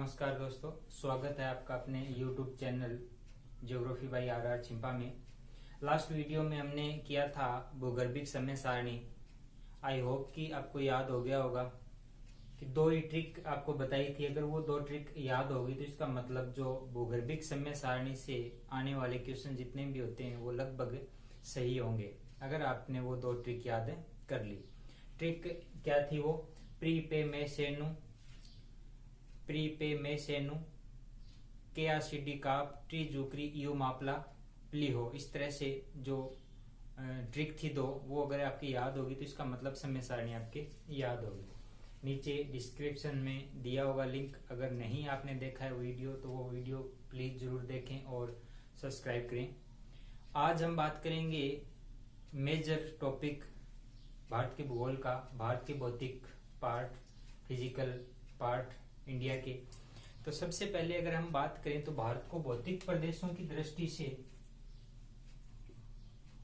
नमस्कार दोस्तों, स्वागत है आपका अपने YouTube channel geography by RR Chimpa में। लास्ट वीडियो में हमने किया था भूगर्भिक समय सारणी। आई होप कि आपको याद हो गया होगा कि दो ही ट्रिक आपको बताई थी। अगर वो दो ट्रिक याद होगी तो इसका मतलब जो भूगर्भिक समय सारणी से आने वाले क्वेश्चन जितने भी होते हैं वो लगभग सही होंगे, अगर आपने वो दो ट्रिक याद कर ली। ट्रिक क्या थी वो? प्रीपेमेसेनु केआसीडी काप ट्री जुकरी यू मापला प्ली हो। इस तरह से जो ट्रिक थी दो, वो अगर आपकी याद होगी तो इसका मतलब समय सारणी आपके याद होगी। नीचे डिस्क्रिप्शन में दिया होगा लिंक। अगर नहीं आपने देखा है वीडियो तो वो वीडियो प्लीज जरूर देखें और सब्सक्राइब करें। आज हम बात करेंगे मेजर टॉपिक भारत के भूगोल का, भारत के भौतिक पार्ट, फिजिकल पार्ट इंडिया के। तो सबसे पहले अगर हम बात करें तो भारत को भौतिक प्रदेशों की दृष्टि से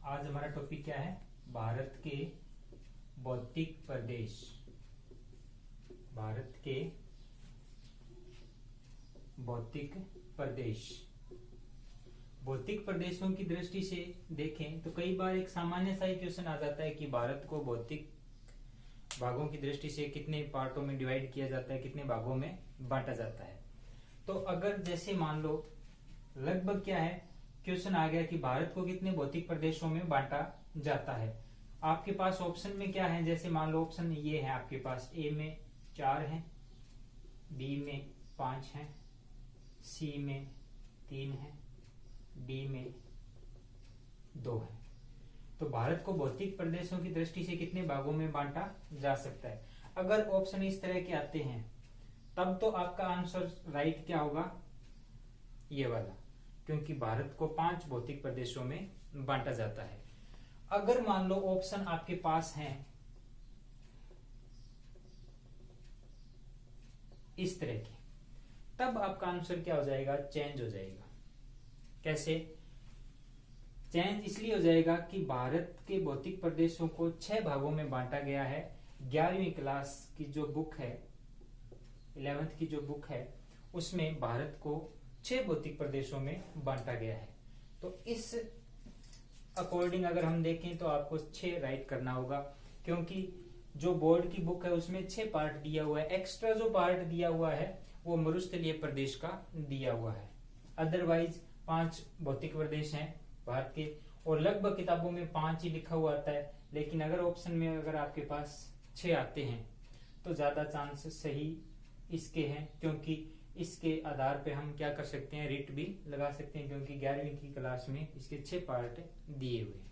आज हमारा टॉपिक क्या है? भारत के भौतिक प्रदेश। भारत के भौतिक प्रदेश, भौतिक प्रदेशों की दृष्टि से देखें तो कई बार एक सामान्य सा क्वेश्चन आ जाता है कि भारत को भौतिक भागों की दृष्टि से कितने पार्टों में डिवाइड किया जाता है, कितने भागों में बांटा जाता है। तो अगर जैसे मान लो लगभग क्या है क्वेश्चन आ गया कि भारत को कितने भौतिक प्रदेशों में बांटा जाता है। आपके पास ऑप्शन में क्या है? जैसे मान लो ऑप्शन ये है आपके पास, ए में 4 है, बी में 5 है, सी में 3 है, डी में 2 है। तो भारत को भौतिक प्रदेशों की दृष्टि से कितने भागों में बांटा जा सकता है? अगर ऑप्शन इस तरह के आते हैं तब तो आपका आंसर राइट क्या होगा? ये वाला, क्योंकि भारत को 5 भौतिक प्रदेशों में बांटा जाता है। अगर मान लो ऑप्शन आपके पास हैं इस तरह के, तब आपका आंसर क्या हो जाएगा? चेंज हो जाएगा। कैसे चेंज? इसलिए हो जाएगा कि भारत के भौतिक प्रदेशों को 6 भागों में बांटा गया है। 11वीं क्लास की जो बुक है, 11th की जो बुक है, उसमें भारत को 6 भौतिक प्रदेशों में बांटा गया है। तो इस अकॉर्डिंग अगर हम देखें तो आपको 6 राइट करना होगा, क्योंकि जो बोर्ड की बुक है उसमें 6 पार्ट दिया हुआ है। एक्स्ट्रा जो पार्ट दिया हुआ है वो मरुस्थलीय प्रदेश का दिया हुआ है। अदरवाइज 5 भौतिक प्रदेश हैं भारत के, और लगभग किताबों में 5 ही लिखा हुआ आता है। लेकिन अगर ऑप्शन में अगर आपके पास 6 आते हैं तो ज्यादा चांस सही इसके हैं, क्योंकि इसके आधार पे हम क्या कर सकते हैं? रिट भी लगा सकते हैं, क्योंकि 11वीं की क्लास में इसके 6 पार्ट दिए हुए हैं।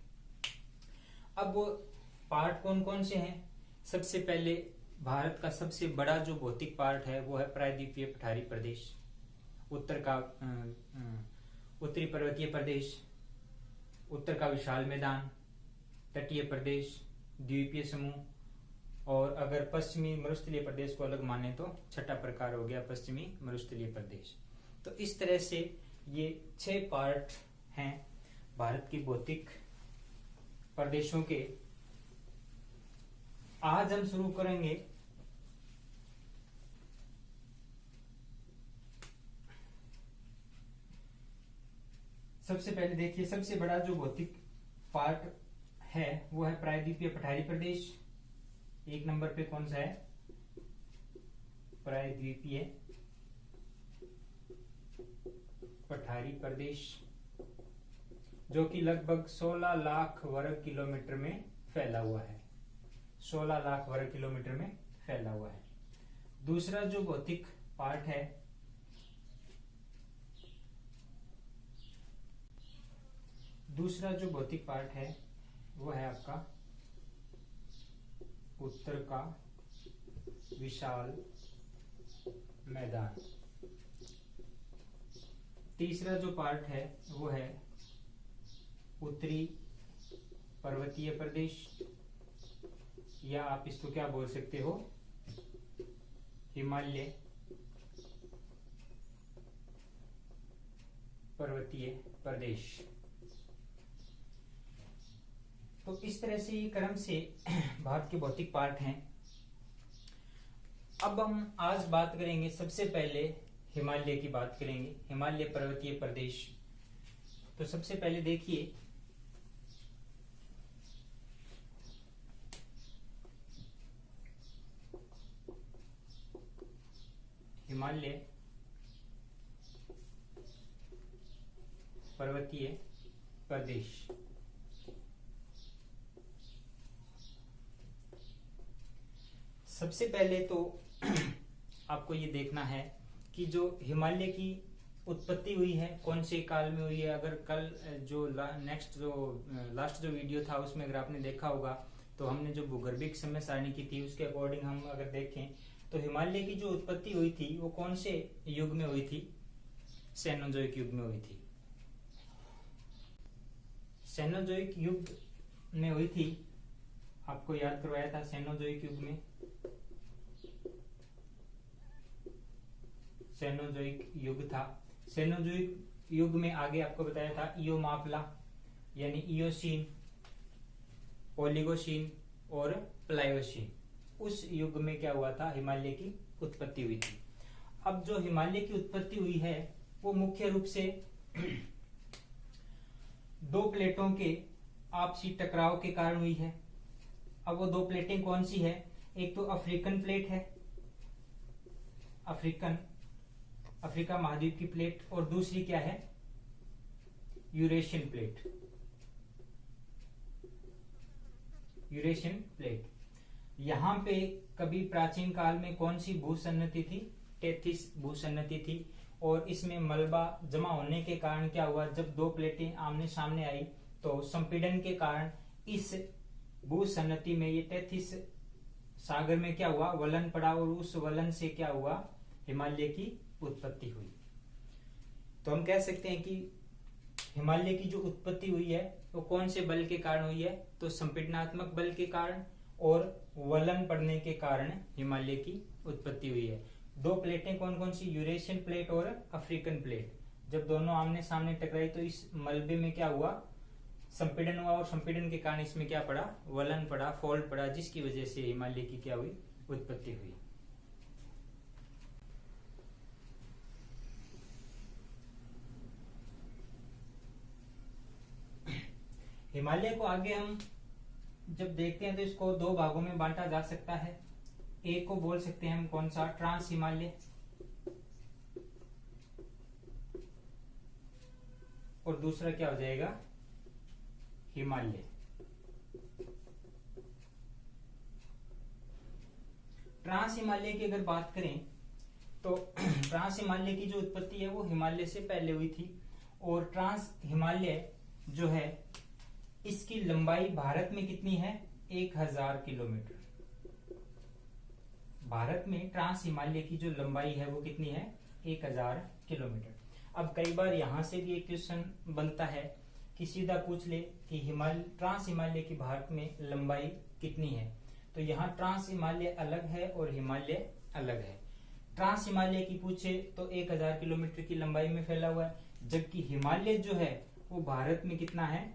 अब वो पार्ट कौन कौन से हैं? सबसे पहले भारत का सबसे बड़ा जो भौतिक पार्ट है वो है प्रायद्वीपीय पठारी प्रदेश, उत्तरी पर्वतीय प्रदेश, उत्तर का विशाल मैदान, तटीय प्रदेश, द्वीपीय समूह, और अगर पश्चिमी मरुस्थलीय प्रदेश को अलग माने तो छठा प्रकार हो गया पश्चिमी मरुस्थलीय प्रदेश। तो इस तरह से ये 6 पार्ट हैं भारत के भौतिक प्रदेशों के। आज हम शुरू करेंगे सबसे पहले देखिए, सबसे बड़ा जो भौतिक पार्ट है वो है प्रायद्वीपीय पठारी प्रदेश। 1 नंबर पे कौन सा है? प्रायद्वीपीय पठारी प्रदेश, जो कि लगभग 16 लाख वर्ग किलोमीटर में फैला हुआ है। 16 लाख वर्ग किलोमीटर में फैला हुआ है। दूसरा जो भौतिक पार्ट है वो है आपका उत्तर का विशाल मैदान। तीसरा जो पार्ट है वो है उत्तरी पर्वतीय प्रदेश, या आप इसको क्या बोल सकते हो? हिमालय पर्वतीय प्रदेश। तो इस तरह से ये क्रम से भारत के भौतिक पार्ट हैं। अब हम आज बात करेंगे सबसे पहले हिमालय की बात करेंगे, हिमालय पर्वतीय प्रदेश। तो सबसे पहले देखिए हिमालय पर्वतीय प्रदेश। सबसे पहले तो आपको ये देखना है कि जो हिमालय की उत्पत्ति हुई है कौन से काल में हुई है। अगर कल जो लास्ट जो वीडियो था उसमें अगर आपने देखा होगा तो हमने जो भूगर्भिक समय सारणी की थी उसके अकॉर्डिंग हम अगर देखें तो हिमालय की जो उत्पत्ति हुई थी वो कौन से युग में हुई थी, सेनोजोइक युग में हुई थी। सेनोजोइक युग में हुई थी, आपको याद करवाया था सेनोजोइक युग में। सेनोजोइक युग था। सेनोजोइक युग में आगे आपको बताया था इयोमापला यानी इयोसीन, ओलिगोसीन और प्लायोसीन। उस युग में क्या हुआ था, हिमालय की उत्पत्ति हुई थी। अब जो हिमालय की उत्पत्ति हुई है वो मुख्य रूप से दो प्लेटों के आपसी टकराव के कारण हुई है। अब वो दो प्लेटें कौन सी है, एक तो अफ्रीकन प्लेट है, अफ्रीका महाद्वीप की प्लेट, और दूसरी क्या है, यूरेशियन प्लेट। Eurasian plate. यहां पे कभी प्राचीन काल में कौन सी भूसन्नति थी, टेथिस भूसन्नति थी। और इसमें मलबा जमा होने के कारण क्या हुआ, जब दो प्लेटें आमने सामने आई तो संपीड़न के कारण इस भूसन्नति में ये टेथिस सागर में क्या हुआ, वलन पड़ा, और उस वलन से क्या हुआ, हिमालय की उत्पत्ति हुई। तो हम कह सकते हैं कि हिमालय की जो उत्पत्ति हुई है वो कौन से बल के कारण हुई है, तो संपीड़नात्मक बल के कारण और वलन पड़ने के कारण हिमालय की उत्पत्ति हुई है। दो प्लेटें कौन कौन सी, यूरेशियन प्लेट और अफ्रीकन प्लेट, जब दोनों आमने सामने टकराई तो इस मलबे में क्या हुआ, संपीड़न हुआ, और संपीड़न के कारण इसमें क्या पड़ा, वलन पड़ा, फॉल्ट पड़ा, जिसकी वजह से हिमालय की क्या हुई, उत्पत्ति हुई। हिमालय को आगे हम जब देखते हैं तो इसको दो भागों में बांटा जा सकता है। एक को बोल सकते हैं हम कौन सा, ट्रांस हिमालय, और दूसरा क्या हो जाएगा, हिमालय। ट्रांस हिमालय की अगर बात करें तो ट्रांस हिमालय की जो उत्पत्ति है वो हिमालय से पहले हुई थी। और ट्रांस हिमालय जो है इसकी लंबाई भारत में कितनी है, 1000 किलोमीटर। भारत में ट्रांस हिमालय की जो लंबाई है वो कितनी है, 1000 किलोमीटर। अब कई बार यहां से भी एक क्वेश्चन बनता है कि सीधा पूछ ले कि ट्रांस हिमालय की भारत में लंबाई कितनी है। तो यहाँ ट्रांस हिमालय अलग है और हिमालय अलग है। ट्रांस हिमालय की पूछे तो 1000 किलोमीटर की लंबाई में फैला हुआ है, जबकि हिमालय जो है वो भारत में कितना है,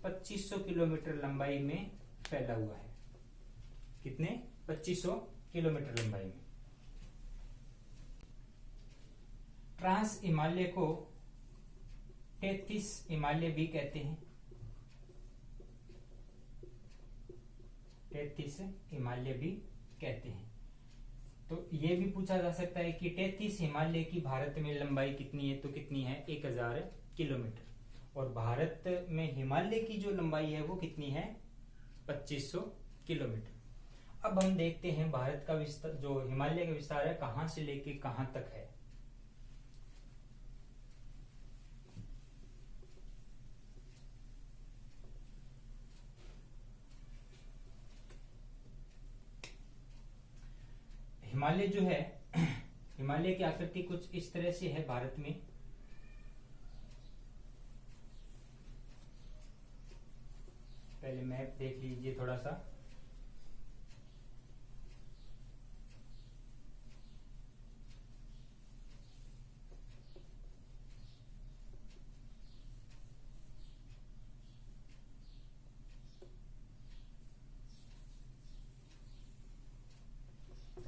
2500 किलोमीटर लंबाई में फैला हुआ है। कितने, 2500 किलोमीटर लंबाई में। ट्रांस हिमालय को टेथिस हिमालय भी कहते हैं। टेथिस हिमालय भी कहते हैं। तो ये भी पूछा जा सकता है कि टेथिस हिमालय की भारत में लंबाई कितनी है, तो कितनी है, 1000 किलोमीटर। और भारत में हिमालय की जो लंबाई है वो कितनी है, 2500 किलोमीटर। अब हम देखते हैं भारत का विस्तार, जो हिमालय का विस्तार है कहां से लेके कहां तक है। हिमालय जो है, हिमालय की आकृति कुछ इस तरह से है भारत में। पहले मैप देख लीजिए थोड़ा सा।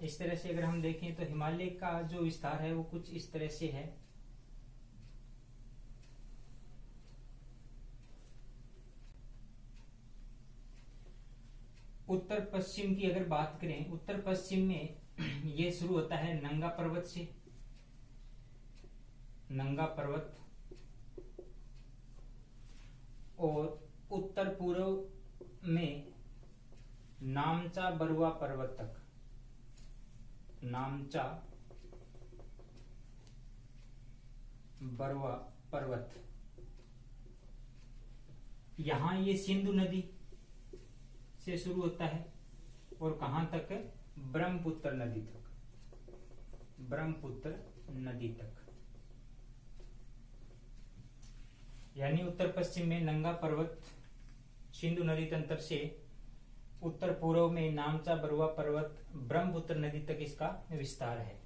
इस तरह से अगर हम देखें तो हिमालय का जो विस्तार है वो कुछ इस तरह से है। उत्तर पश्चिम की अगर बात करें, उत्तर पश्चिम में ये शुरू होता है नंगा पर्वत से, नंगा पर्वत, और उत्तर पूर्व में नामचा बरुआ पर्वत तक, नामचा बरुआ पर्वत, यहां ये सिंधु नदी से शुरू होता है और कहां तक है, ब्रह्मपुत्र नदी तक, ब्रह्मपुत्र नदी तक। यानी उत्तर पश्चिम में नंगा पर्वत सिंधु नदी तंत्र से, उत्तर पूर्व में नामचा बरुआ पर्वत ब्रह्मपुत्र नदी तक इसका विस्तार है।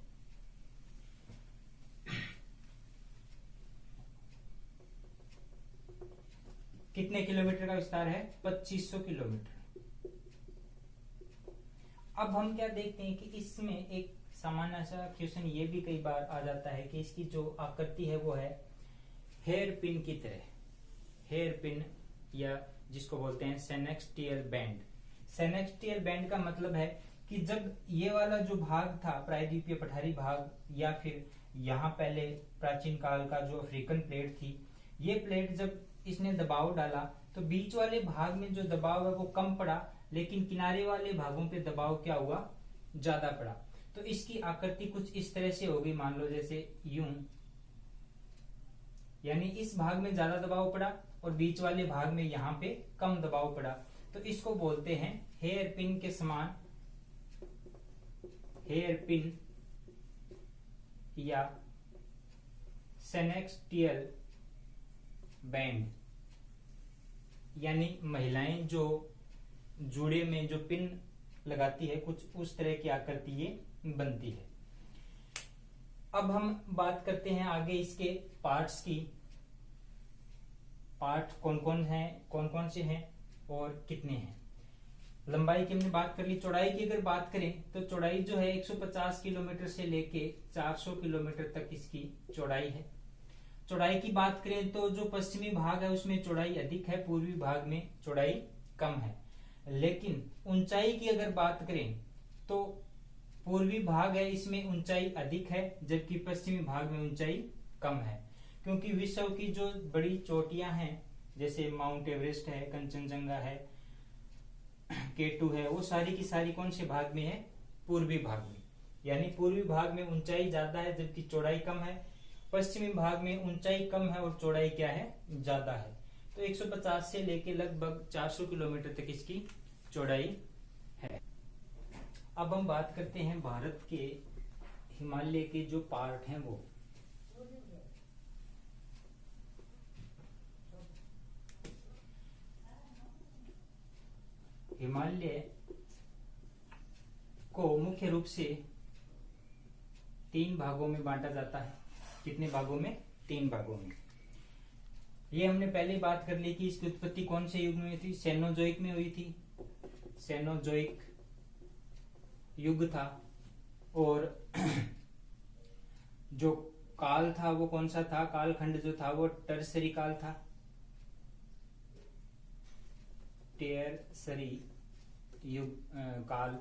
कितने किलोमीटर का विस्तार है, 2500 किलोमीटर। अब हम क्या देखते हैं कि इसमें एक सामान्य सा क्वेश्चन ये भी कई बार आ जाता है कि इसकी जो आकृति है वो है हेयर पिन की तरह, हेयर पिन या जिसको बोलते हैं सेनेक्सटियल बैंड। सेनेक्सटियल बैंड का मतलब है कि जब ये वाला जो भाग था प्रायद्वीपीय पठारी भाग, या फिर यहाँ पहले प्राचीन काल का जो अफ्रीकन प्लेट थी, ये प्लेट जब इसने दबाव डाला तो बीच वाले भाग में जो दबाव है वो कम पड़ा, लेकिन किनारे वाले भागों पे दबाव क्या हुआ, ज्यादा पड़ा। तो इसकी आकृति कुछ इस तरह से होगी, मान लो जैसे यूं, यानी इस भाग में ज्यादा दबाव पड़ा और बीच वाले भाग में यहाँ पे कम दबाव पड़ा। तो इसको बोलते हैं हेयर पिन के समान, हेयर पिन या सेनेक्सटियल बैंड। यानी महिलाएं जो जूड़े में जो पिन लगाती है, कुछ उस तरह की आकृति ये बनती है। अब हम बात करते हैं आगे इसके पार्ट्स की, पार्ट कौन कौन से हैं और कितने हैं। लंबाई की हमने बात कर ली। चौड़ाई की अगर बात करें तो चौड़ाई जो है 150 किलोमीटर से लेके 400 किलोमीटर तक इसकी चौड़ाई है। चौड़ाई की बात करें तो जो पश्चिमी भाग है उसमें चौड़ाई अधिक है, पूर्वी भाग में चौड़ाई कम है। लेकिन ऊंचाई की अगर बात करें तो पूर्वी भाग है इसमें ऊंचाई अधिक है, जबकि पश्चिमी भाग में ऊंचाई कम है। क्योंकि विश्व की जो बड़ी चोटियां हैं जैसे माउंट एवरेस्ट है, कंचनजंगा है, K2 है, वो सारी की सारी कौन से भाग में है, पूर्वी भाग में। यानी पूर्वी भाग में ऊंचाई ज्यादा है जबकि चौड़ाई कम है, पश्चिमी भाग में ऊंचाई कम है और चौड़ाई क्या है, ज्यादा है। तो 150 से लेके लगभग 400 किलोमीटर तक इसकी चौड़ाई है। अब हम बात करते हैं भारत के हिमालय के जो पार्ट हैं वो। हिमालय को मुख्य रूप से 3 भागों में बांटा जाता है। कितने भागों में, 3 भागों में। ये हमने पहले बात कर ली कि इसकी उत्पत्ति कौन से युग में हुई थी, सेनोजोइक में हुई थी, सेनोजोइक युग था। और जो काल था वो कौन सा था, कालखंड जो था वो टर्सरी काल था, टर्सरी युग काल।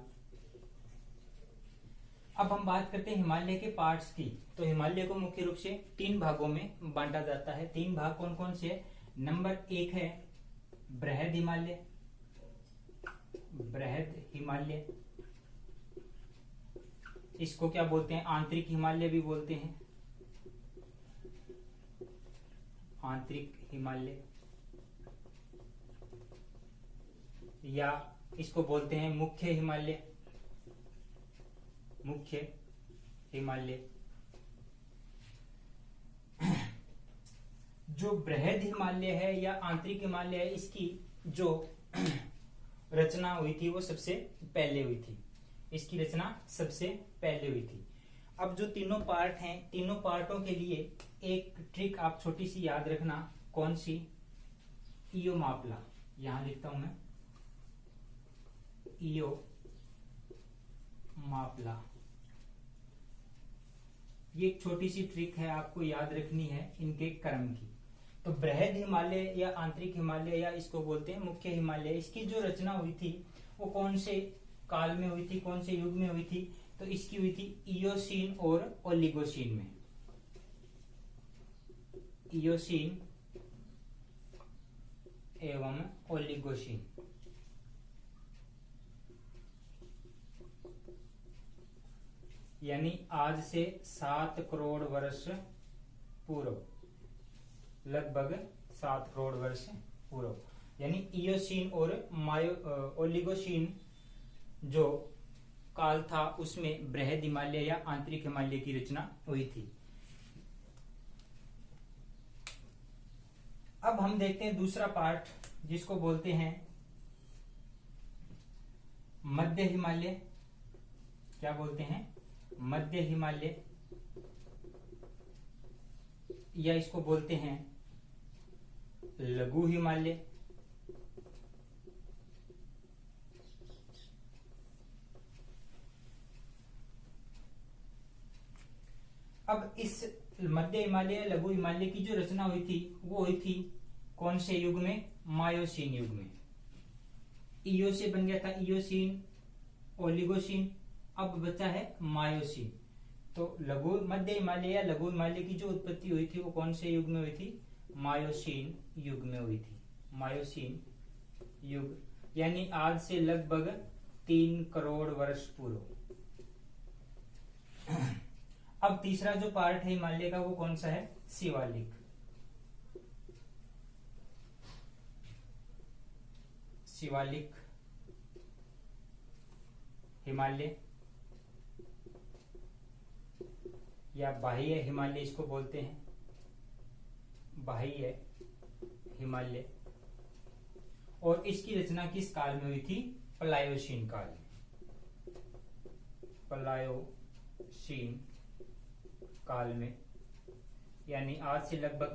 अब हम बात करते हैं हिमालय के पार्ट्स की। तो हिमालय को मुख्य रूप से 3 भागों में बांटा जाता है। 3 भाग कौन कौन से है, नंबर 1 है बृहद हिमालय, बृहद हिमालय, इसको क्या बोलते हैं, आंतरिक हिमालय भी बोलते हैं, आंतरिक हिमालय, या इसको बोलते हैं मुख्य हिमालय, मुख्य हिमालय। जो बृहद हिमालय है या आंतरिक हिमालय है, इसकी जो रचना हुई थी वो सबसे पहले हुई थी, इसकी रचना सबसे पहले हुई थी। अब जो तीनों पार्ट हैं, तीनों पार्टों के लिए एक ट्रिक आप छोटी सी याद रखना, कौन सी, ईओ मापला, यहां लिखता हूं मैं, ईओ मापला। ये एक छोटी सी ट्रिक है, आपको याद रखनी है इनके क्रम की। तो बृहद हिमालय या आंतरिक हिमालय या इसको बोलते हैं मुख्य हिमालय, इसकी जो रचना हुई थी वो कौन से काल में हुई थी, कौन से युग में हुई थी? तो इसकी हुई थी इयोसीन और ओलिगोसीन में। इयोसीन एवं ओलिगोसीन। यानी आज से 7 करोड़ वर्ष पूर्व, लगभग 7 करोड़ वर्ष पूर्व, यानी इयोसीन और ओलिगोसीन जो काल था उसमें बृहद हिमालय या आंतरिक हिमालय की रचना हुई थी। अब हम देखते हैं दूसरा पार्ट जिसको बोलते हैं मध्य हिमालय। क्या बोलते हैं? मध्य हिमालय, या इसको बोलते हैं लघु हिमालय। अब इस मध्य हिमालय या लघु हिमालय की जो रचना हुई थी वो हुई थी कौन से युग में? मायोसीन युग में। इयो से बन गया था इयोसीन, ओलिगोसीन, अब बचा है मायोसीन। तो लघु मध्य हिमालय या लघु हिमालय की जो उत्पत्ति हुई थी वो कौन से युग में हुई थी? मायोसीन युग में हुई थी। मायोसीन युग, यानी आज से लगभग 3 करोड़ वर्ष पूर्व। अब तीसरा जो पार्ट है हिमालय का वो कौन सा है? शिवालिक। शिवालिक हिमालय या बाह्य हिमालय इसको बोलते हैं, बाह्य हिमालय। और इसकी रचना किस काल में हुई थी? प्लायोसीन काल में। प्लायोसीन काल में, यानी आज से लगभग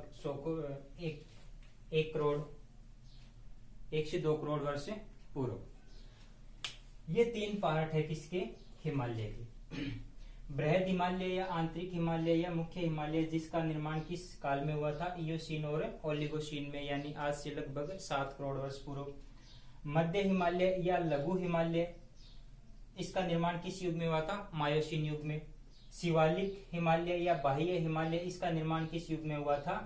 1 करोड़ 1 से 2 करोड़ वर्ष पूर्व। ये 3 पार्ट है किसके? हिमालय के। बृहद हिमालय या आंतरिक हिमालय या मुख्य हिमालय जिसका निर्माण किस काल में हुआ था? इयोसीन और ओलिगोसीन में, यानी आज से लगभग 7 करोड़ वर्ष पूर्व। मध्य हिमालय या लघु हिमालय, इसका निर्माण किस युग में हुआ था? मायोसीन युग में। शिवालिक हिमालय या बाह्य हिमालय, इसका निर्माण किस युग में हुआ था?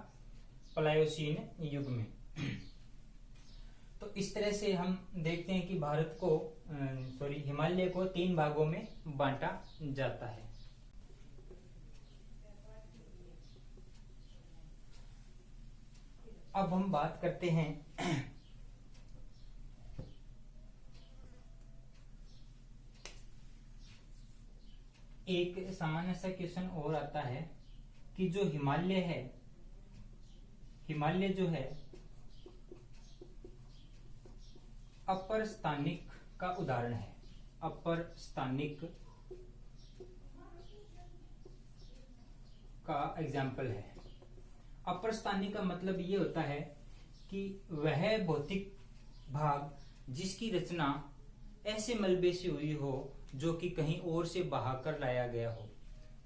प्लायोसीन युग में। तो इस तरह से हम देखते हैं कि भारत को हिमालय को 3 भागों में बांटा जाता है। अब हम बात करते हैं एक सामान्य सा क्वेश्चन और आता है कि जो हिमालय है, हिमालय जो है अपर स्थानिक का उदाहरण है। अपर स्थानिक का एग्जाम्पल है। अपर स्थानिक का मतलब ये होता है कि वह भौतिक भाग जिसकी रचना ऐसे मलबे से हुई हो जो कि कहीं और से बहाकर लाया गया हो,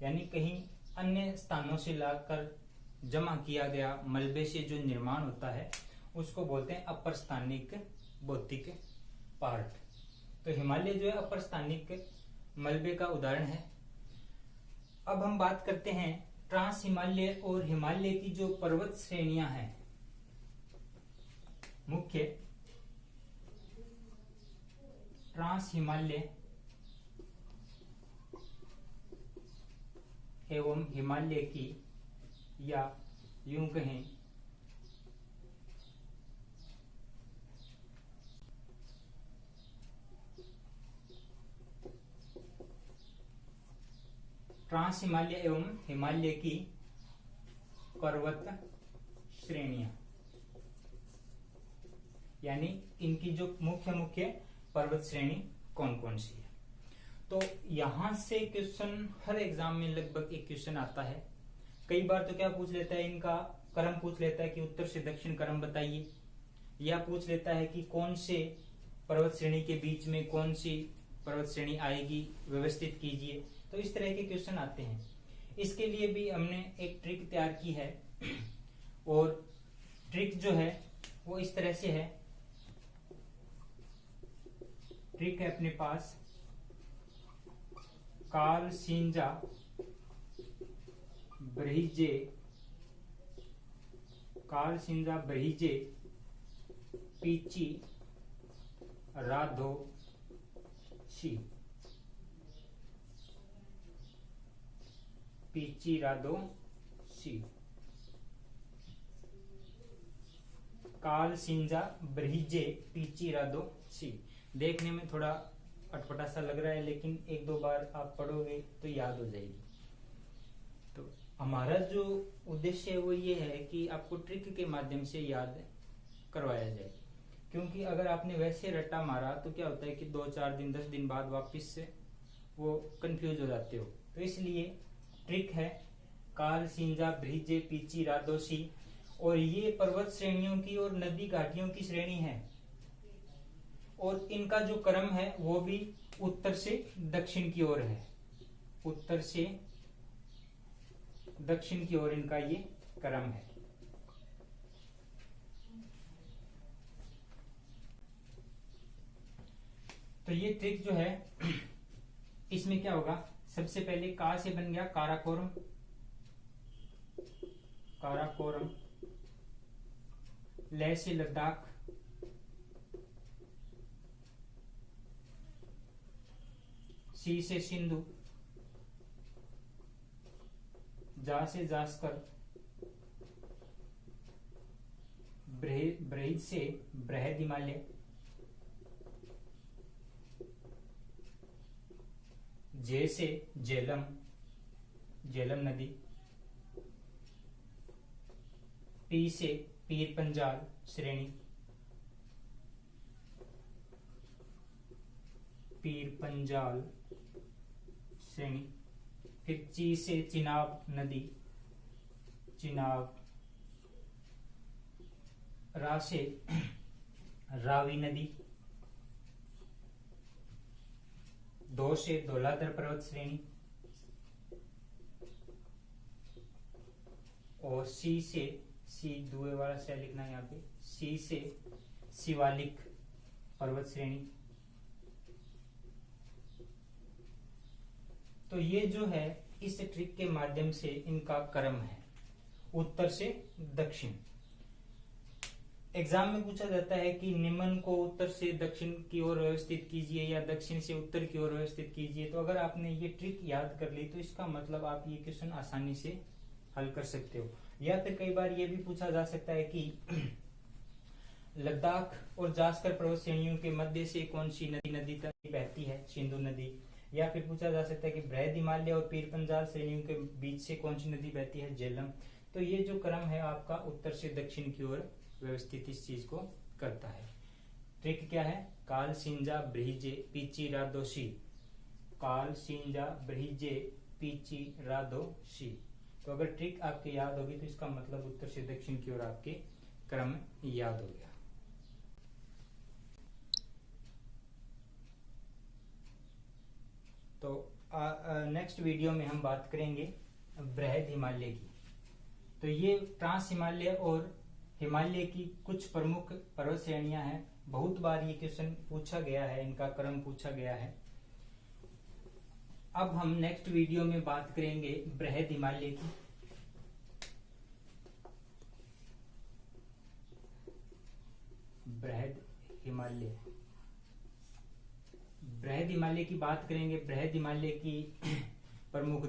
यानी कहीं अन्य स्थानों से लाकर जमा किया गया मलबे से जो निर्माण होता है उसको बोलते हैं अपर स्थानिक भौतिक पार्ट। तो हिमालय जो है अपर स्थानिक मलबे का उदाहरण है। अब हम बात करते हैं ट्रांस हिमालय और हिमालय की जो पर्वत श्रेणियां हैं, मुख्य ट्रांस हिमालय एवं हिमालय की, या यूं कहें ट्रांस हिमालय एवं हिमालय की पर्वत श्रेणियां, यानी इनकी जो मुख्य पर्वत श्रेणी कौन कौन सी है। तो यहां से क्वेश्चन हर एग्जाम में लगभग एक क्वेश्चन आता है। कई बार तो क्या पूछ लेता है, इनका क्रम पूछ लेता है कि उत्तर से दक्षिण क्रम बताइए, या पूछ लेता है कि कौन से पर्वत श्रेणी के बीच में कौन सी पर्वत श्रेणी आएगी, व्यवस्थित कीजिए। तो इस तरह के क्वेश्चन आते हैं। इसके लिए भी हमने एक ट्रिक तैयार की है, और ट्रिक जो है वो इस तरह से है। ट्रिक है अपने पास कार्ल सिंजा ब्रिजे, कार्ल सिंजा ब्रिजे पीची राधो शी, पीची राधो शी। कार्ल सिंजा ब्रिजे पीची राधो शी। देखने में थोड़ा अटपटा सा लग रहा है, लेकिन एक दो बार आप पढ़ोगे तो याद हो जाएगी। तो हमारा जो उद्देश्य है वो ये है कि आपको ट्रिक के माध्यम से याद करवाया जाए, क्योंकि अगर आपने वैसे रट्टा मारा तो क्या होता है कि 2-4 दिन 10 दिन बाद वापस से वो कंफ्यूज हो जाते हो। तो इसलिए ट्रिक है कार्ल सिंजा ब्रिजे पीची राधो शी, और ये पर्वत श्रेणियों की और नदी घाटियों की श्रेणी है, और इनका जो क्रम है वो भी उत्तर से दक्षिण की ओर है। उत्तर से दक्षिण की ओर इनका ये क्रम है। तो ये ट्रिक जो है इसमें क्या होगा, सबसे पहले का से बन गया काराकोरम, काराकोरम। ले से लद्दाख, सी से सिंधु, जा से जास्कर, बृहद से बृहद हिमालय, जे से झेलम, झेलम नदी, पी से पीर पंजाल श्रेणी, पीर पंजाल श्रेणी। फिर ची से चिनाब नदी, चिनाब। रा से रावी नदी, दो से धौलाधर पर्वत श्रेणी, और सी से, सी दुए वाला से लिखना है यहाँ पे, सी से शिवालिक पर्वत श्रेणी। तो ये जो है इस ट्रिक के माध्यम से इनका क्रम है उत्तर से दक्षिण। एग्जाम में पूछा जाता है कि निम्न को उत्तर से दक्षिण की ओर व्यवस्थित कीजिए या दक्षिण से उत्तर की ओर व्यवस्थित कीजिए। तो अगर आपने ये ट्रिक याद कर ली तो इसका मतलब आप ये क्वेश्चन आसानी से हल कर सकते हो। या फिर कई बार ये भी पूछा जा सकता है कि लद्दाख और जास्कर पर्वत श्रेणियों के मध्य से कौन सी नदी तक बहती है, सिंधु नदी। या फिर पूछा जा सकता है कि बृहद हिमालय और पीर पंजाल श्रेणियों के बीच से कौन सी नदी बहती है, झेलम। तो ये जो क्रम है आपका उत्तर से दक्षिण की ओर व्यवस्थित इस चीज को करता है। ट्रिक क्या है, कार्ल सिंजा ब्रिजे पीची राधो शी, कार्ल सिंजा ब्रिजे पीची राधो शी। तो अगर ट्रिक आपके याद होगी तो इसका मतलब उत्तर से दक्षिण की ओर आपके क्रम याद हो गया। तो नेक्स्ट वीडियो में हम बात करेंगे बृहद हिमालय की। तो ये ट्रांस हिमालय और हिमालय की कुछ प्रमुख पर्वत श्रेणियां हैं। बहुत बार ये क्वेश्चन पूछा गया है, इनका क्रम पूछा गया है। अब हम नेक्स्ट वीडियो में बात करेंगे बृहद हिमालय की। बृहद हिमालय, बृहद हिमालय की बात करेंगे। बृहद हिमालय की प्रमुख